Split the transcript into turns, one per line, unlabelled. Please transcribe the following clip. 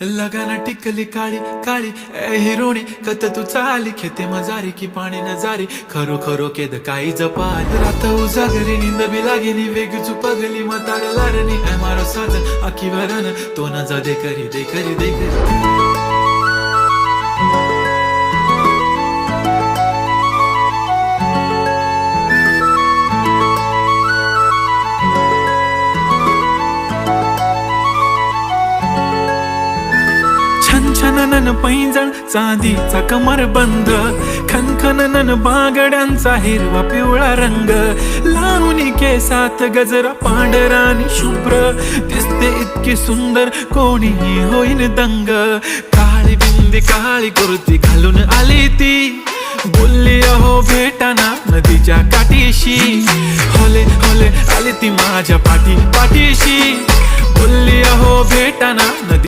लगाना टिकली काळी काळी ए हिरोणी कत तू चाली खेते मजारी की पाणी नजारी खरो खरो केद काही जपाल रात उजागरी निंद बी लागेनी वेग चुपगली मतार लारणी ए मारो साथ आखी वरन तो न जा दे करी दे करी दे करी छनछनन पैंजण चांदीचा कमरबंद खनखनन बांगड्यांचा हिरवा पिवळा रंग लावणी केसात गजरा पांढरा आणि शुभ्र दिसते इतकी सुंदर कोणीही होईन दंग काळी बिंदी काळी कुर्ती घालून आली ती बोलली अहो भेटाना नदीच्या काठीशी होले होले आली ती माझ्या पाठीशी बोलली अहो भेटाना नदी